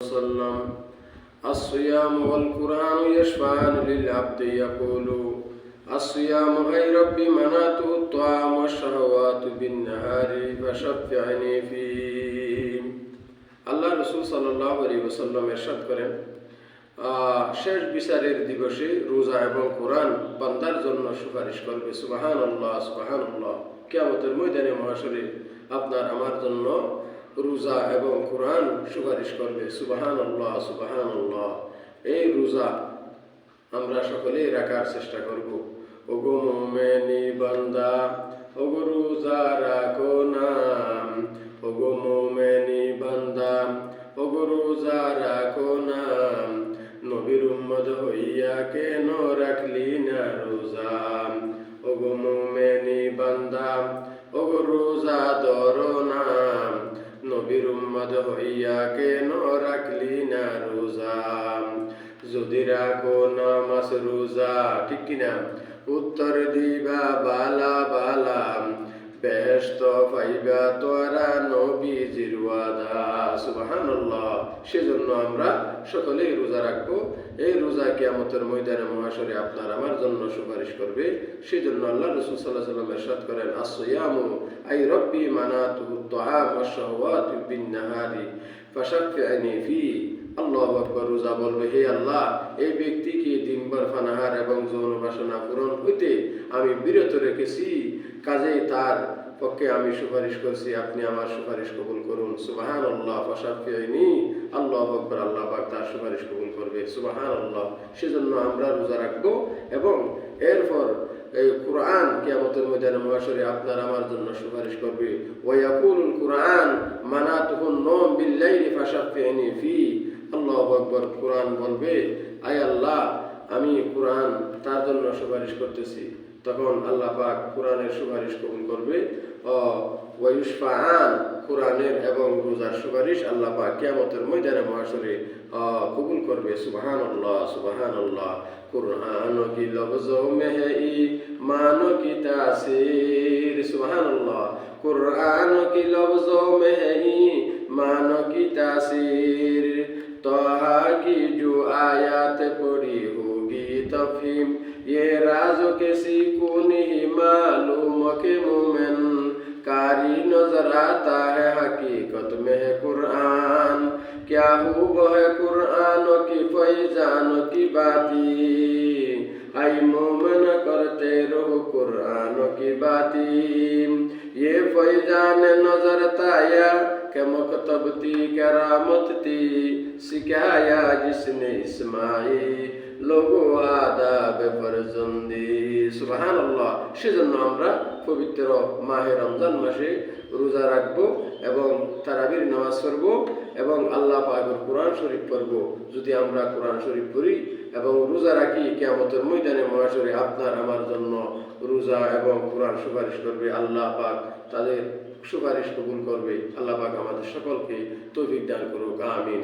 وسلم الصيام والقرآن يشفعان للعبد يقول الصيام أي رب منعته الطعام والشهوات بالنهار فشفعني فيه আল্লাহ রাসূল সাল্লাল্লাহু আলাইহি ওয়াসাল্লাম ইরশাদ করেন, শেষ বিচারের দিবসে রোজা এবং কোরআন বান্দার জন্য সুপারিশ করবে। সুবহানাল্লাহ, সুবহানাল্লাহ। কিয়ামতের ময়দানে মহাশরে আপনার আমার জন্য রোজা এবং কোরআন সুপারিশ করবে। সুবহানাল্লাহ, সুবহানাল্লাহ। এই রোজা আমরা সকলেই রাখার চেষ্টা করব। ওগো মুমিনি বান্দা, ওগো রোজা রাখো না। ওগো মুমিনি বান্দা, ওগো রোজা রাখো না। নবীর উম্মত হইয়া কেন রাখলি না রোজা? ওগো মুমিনি বান্দা, ওগো রোজা ধরো না। নবীর উম্মত হইয়া কেন রাখলি না রোজা? যদি রাখো নামাজ রোজা, ঠিক কিনা? উত্তর দিবা বালা বালা, বেহেশত পাইবা তোরা নবীজির ওয়াদা। সুবহানাল্লাহ। সেজন্য আমরা সকলেই রোজা রাখবো। এই রোজা কিয়ামতের ময়দানে মহাশরে আপনার আমার জন্য সুপারিশ করবে। সেজন্য আল্লাহ রাসূল সাল্লাল্লাহু আলাইহি ওয়াসাল্লাম ইরশাদ করেন, আসসিয়ামু আই রাব্বি মানাতুহু আত-তাআম ওয়াশ-শাহওয়াতু বিন-নাহারি ফাশাফি'নি ফি। আল্লাহু আকবার। রোজা বলবে, হে আল্লাহ, এই ব্যক্তিকে দিনভর পানাহার এবং যৌন বাসনা পূরণ হইতে আমি বিরত রেখেছি, কাজেই তার পক্ষে আমি সুপারিশ করছি, আপনি আমার সুপারিশ কবুল করুন। সুবহানাল্লাহ। ফাশাফি'নি। আল্লাহু আকবার। আল্লাহ পাক তার সুপারিশ কবুল করবে। সুবহানাল্লাহ। সেজন্য আমরা রোজা রাখবো এবং এরপর এই কুরআন কিয়ামতের ময়দানে মহাশরে আপনার আমার জন্য সুপারিশ করবে। ওয়া ইয়াকুলুল কুরআন মানাতুহুন নওম বিল-লাইলি ফাশাফি'নি ফি। আল্লাহু আকবার। কুরআন বলবে, আয় আল্লাহ, আমি কুরআন তার জন্য সুপারিশ করতেছি। তখন আল্লাহ পাক কুরআনের সুপারিশ কবুল করবে। ওয়া ইউশফাআন, কুরআনের এবং রোজার সুপারিশ আল্লাহ পাক কিয়ামতের ময়দানে মহাশরে কবুল করবে। সুবহানাল্লাহ, সুবহানাল্লাহ। কুরআন কি লফজ মে হে ঈমান কি তাসির। সুবহানাল্লাহ। কুরআন কি লফজ মে হে ঈমান কি তাসির। तोहा की जो आयत पढ़ी होगी तफहीम, ये राज़ो किसी को नहीं मालूम के मोमिन कारी नजर आता है हकीकत में है कुरान। क्या खूब है कुरान की फैजान की बाती, आई मोमिन करते रहो कुरान की बाती। ये फैजान नजर ताया के मकतब थी करामत थी, सिखाया जिसने इस्माइल लोगो आदाब फरजंदी। সুবহানাল্লাহ। সেজন্য আমরা পবিত্র মাহে রমজান মাসে রোজা রাখবো এবং তারাবির নামাজ পড়বো এবং আল্লাহ পাকের কোরআন শরীফ পড়বো। যদি আমরা কোরআন শরীফ পড়ি এবং রোজা রাখি, কিয়ামতের ময়দানে মহাশরে আপনার আমার জন্য রোজা এবং কোরআন সুপারিশ করবে। আল্লাহ পাক তাদের সুপারিশ কবুল করবে। আল্লাহ পাক আমাদের সকলকে তৌফিক দান করুক। আমিন।